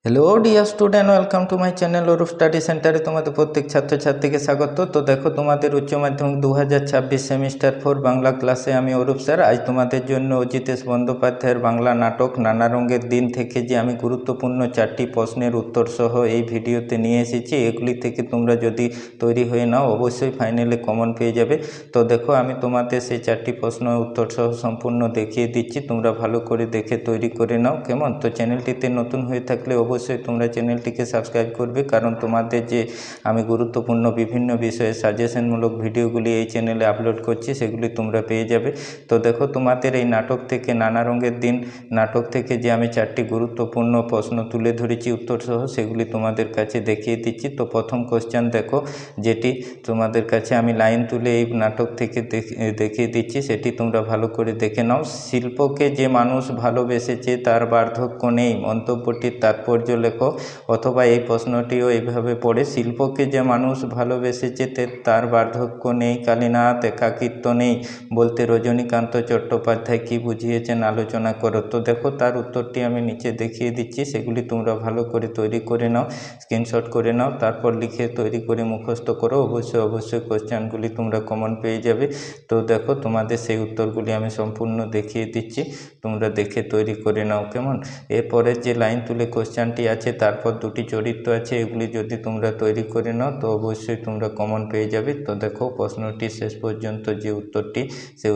Hello dear student, welcome to my channel Arup study সেন্টারে তোমাদের প্রত্যেক ছাত্রছাত্রীকে স্বাগত। তো দেখো, তোমাদের উচ্চ মাধ্যমিক 2026 সেমিস্টার 4 বাংলা ক্লাসে আমি অরূপ স্যার আজ তোমাদের জন্য অজিতেশ বন্দ্যোপাধ্যায়ের বাংলা নাটক নানা রঙের দিন থেকে যে আমি গুরুত্বপূর্ণ 4টি প্রশ্নের উত্তর সহ এই ভিডিওতে নিয়ে এসেছি। এগুলি থেকে তোমরা যদি তৈরি হয়ে নাও অবশ্যই ফাইনালে কমন পেয়ে যাবে। তো দেখো, আমি তোমাদের সেই 4টি প্রশ্ন উত্তর সহ সম্পূর্ণ দেখিয়ে দিচ্ছি, তোমরা ভালো করে দেখে তৈরি করে নাও, কেমন? তো চ্যানেলটিতে নতুন হয়ে থাকলে অবশ্যই তোমরা চ্যানেলটিকে সাবস্ক্রাইব করবে, কারণ তোমাদের যে আমি গুরুত্বপূর্ণ বিভিন্ন বিষয়ে সাজেশনমূলক ভিডিওগুলি এই চ্যানেলে আপলোড করছি সেগুলি তোমরা পেয়ে যাবে। তো দেখো, তোমাদের এই নাটক থেকে নানা রঙের দিন নাটক থেকে যে আমি 4টি গুরুত্বপূর্ণ প্রশ্ন তুলে ধরেছি উত্তর সহ, সেগুলি তোমাদের কাছে দেখিয়ে দিচ্ছি। তো প্রথম কোশ্চেন দেখো, যেটি তোমাদের কাছে আমি লাইন তুলে এই নাটক থেকে দেখিয়ে দিচ্ছি, সেটি তোমরা ভালো করে দেখে নাও। শিল্পকে যে মানুষ ভালোবেসেছে তার বার্ধক্য নেই, মন্তব্যটির তাৎপর্য লেখো। অথবা এই প্রশ্নটিও এইভাবে পড়ে, শিল্পকে যে মানুষ ভালোবেসেছে তার বার্ধক্য নেই, কালীনাথ একাকিত্ব নেই বলতে রজনীকান্ত চট্টোপাধ্যায় কি বুঝিয়েছেন আলোচনা করো। তো দেখো, তার উত্তরটি আমি নিচে দেখিয়ে দিচ্ছি, সেগুলি তোমরা ভালো করে তৈরি করে নাও, স্ক্রিনশট করে নাও, তারপর লিখে তৈরি করে মুখস্থ করো। অবশ্যই কোশ্চেনগুলি তোমরা কমন পেয়ে যাবে। তো দেখো, তোমাদের সেই উত্তরগুলি আমি সম্পূর্ণ দেখিয়ে দিচ্ছি, তোমরা দেখে তৈরি করে নাও, কেমন? এরপরে যে লাইন তুলে কোশ্চেনটি আছে, তারপর দুটি চরিত্র আছে, এগুলি যদি তোমরা তৈরি করে নাও তো অবশ্যই তোমরা কমন পেয়ে যাবে। তো দেখো, প্রশ্নটি শেষ পর্যন্ত যে উত্তরটি, সেই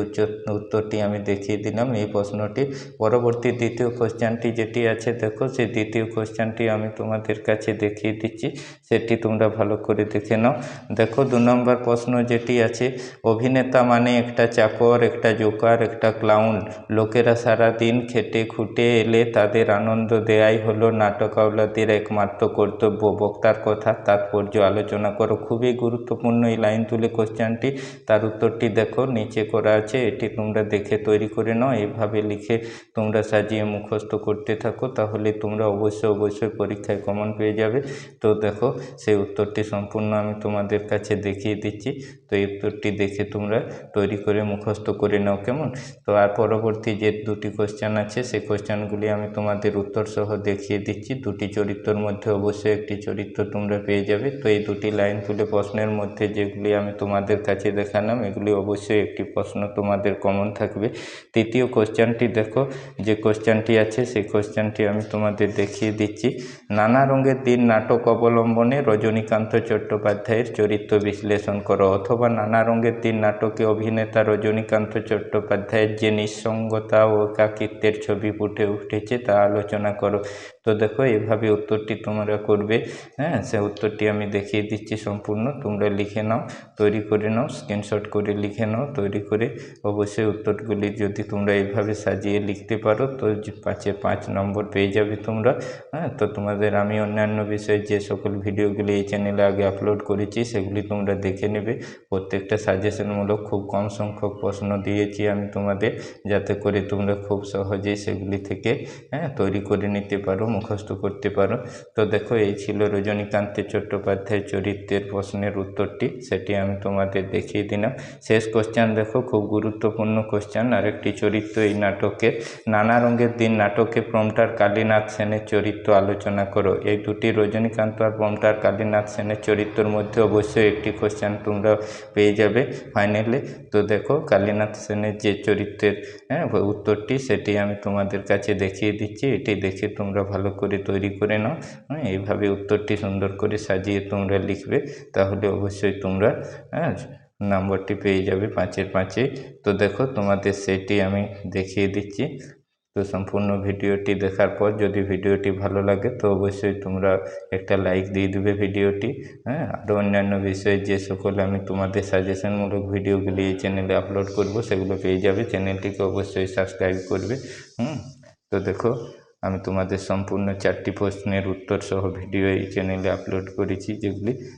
উত্তরটি আমি দেখিয়ে দিলাম এই প্রশ্নটি। পরবর্তী দ্বিতীয় কোশ্চেনটি যেটি আছে, দেখো সেই দ্বিতীয় কোশ্চেনটি আমি তোমাদের কাছে দেখিয়ে দিচ্ছি, সেটি তোমরা ভালো করে দেখে নাও। দেখো, 2 নম্বর প্রশ্ন যেটি আছে, অভিনেতা মানে একটা চাকর, একটা জোকার, একটা ক্লাউন। লোকেরা সারা দিন খেটে খুঁটে এলে তাদের আনন্দ দেয়াই হলো নাটকাওলাদের একমাত্র কর্তব্য। বক্তার কথা তাৎপর্য আলোচনা করো। খুবই গুরুত্বপূর্ণ এই লাইন তুলে কোশ্চেনটি, তার উত্তরটি দেখো নিচে করা আছে, এটি তোমরা দেখে তৈরি করে নাও। এইভাবে লিখে তোমরা সাজিয়ে মুখস্থ করতে থাকো, তাহলে তোমরা অবশ্যই পরীক্ষায় কমন পেয়ে যাবে। তো দেখো, সেই উত্তরটি সম্পূর্ণ আমি তোমাদের কাছে দেখিয়ে দিচ্ছি, তো এই উত্তরটি দেখে তোমরা তৈরি করে মুখস্থ করে নাও, কেমন? তো আর পরবর্তী যে দুটি কোশ্চেন আছে, সেই কোশ্চেনগুলি আমি তোমাদের উত্তর সহ দেখিয়ে দিচ্ছি। দুটি চরিত্রের মধ্যে অবশ্যই একটি চরিত্র তোমরা পেয়ে যাবে। তো এই দুটি লাইন তুলে প্রশ্নের মধ্যে যেগুলি আমি তোমাদের কাছে দেখালাম, এগুলি অবশ্যই একটি প্রশ্ন তোমাদের কমন থাকবে। তৃতীয় কোশ্চেনটি দেখো, যে কোশ্চেনটি আছে সেই কোশ্চেনটি আমি তোমাদের দেখিয়ে দিচ্ছি। নানা রঙের দিন নাটক অবলম্বনে রজনীকান্ত চট্টোপাধ্যায়ের চরিত্র বিশ্লেষণ করো। অথবা নানা রঙের দিন নাটকে অভিনেতা রজনীকান্ত চট্টোপাধ্যায়ের যে নিঃসঙ্গতা ও একাকিত্বের ছবি ফুটে উঠেছে তা আলোচনা করো। তো দেখো, এভাবে উত্তরটি তোমরা করবে। হ্যাঁ, সে উত্তরটি আমি দেখিয়ে দিচ্ছি সম্পূর্ণ, তোমরা লিখে নাও, তৈরি করে নাও, স্ক্রিনশট করে লিখে নাও, তৈরি করে অবশ্যই উত্তরগুলি যদি তোমরা এইভাবে সাজিয়ে লিখতে পারো তো 5-এ 5 নম্বর পেয়ে যাবে তোমরা। হ্যাঁ, তো তোমাদের আমি অন্যান্য বিষয়ে যে সকল ভিডিওগুলি এই চ্যানেলে আগে আপলোড করেছি সেগুলি তোমরা দেখে নেবে। প্রত্যেকটা সাজেশনমূলক খুব কম সংখ্যক প্রশ্ন দিয়েছি আমি তোমাদের, যাতে করে তোমরা খুব সহজেই সেগুলি থেকে তৈরি করে নিতে পারো, মুখস্থ করতে পারো। তো দেখো, এই ছিল রজনীকান্তের চট্টোপাধ্যায় চরিত্রের প্রশ্নের উত্তরটি, সেটি আমি তোমাদের দেখিয়ে দিলাম। শেষ কোশ্চেন দেখো, খুব গুরুত্বপূর্ণ কোশ্চেন। আরেকটি চরিত্র এই নাটকের, নানা রঙের দিন নাটকে প্রমটার কালীনাথ সেনের চরিত্র আলোচনা করো। এই দুটি রজনীকান্ত আর প্রমটার কালীনাথ সেনের চরিত্রের মধ্যে অবশ্যই একটি কোশ্চেন তোমরা পেয়ে যাবে ফাইনালে। তো দেখো, কালীনাথ সেনের যে চরিত্রের উত্তরটি, সেটি আমি তোমাদের কাছে দেখিয়ে দিচ্ছি, এটি দেখে তোমরা ভালো করে তৈরি করে নাও। এইভাবে উত্তরটি সুন্দর করে সাজিয়ে তোমরা লিখবে, তাহলে অবশ্যই তোমরা নম্বরটি পেয়ে যাবে 5-এর 5-এ। তো দেখো, তোমাদের সেটি আমি দেখিয়ে দিচ্ছি। তো সম্পূর্ণ ভিডিওটি দেখার পর যদি ভিডিওটি ভালো লাগে তো অবশ্যই তোমরা একটা লাইক দিয়ে দেবে ভিডিওটি। আরও অন্যান্য বিষয়ে যে সকল আমি তোমাদের সাজেশনমূলক ভিডিওগুলি এই চ্যানেলে আপলোড করব সেগুলো পেয়ে যাবে। চ্যানেলটিকে অবশ্যই সাবস্ক্রাইব করবে। তো দেখো, আমি তোমাদের সম্পূর্ণ 4টি প্রশ্নের উত্তর সহ ভিডিও এই চ্যানেলে আপলোড করেছি,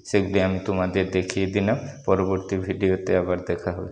সেগুলি আমি তোমাদের দেখিয়ে দিলাম। পরবর্তী ভিডিওতে আবার দেখা হবে।